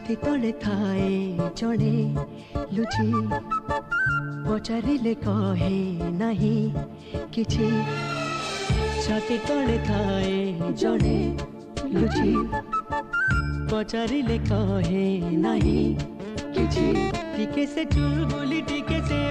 छाती तले थाए जड़े लुचि पचारिले कहे नहीं किछि छाती तले थाए जड़े लुचि पचारिले कहे नहीं किछि टिके से चुलबुली टिके से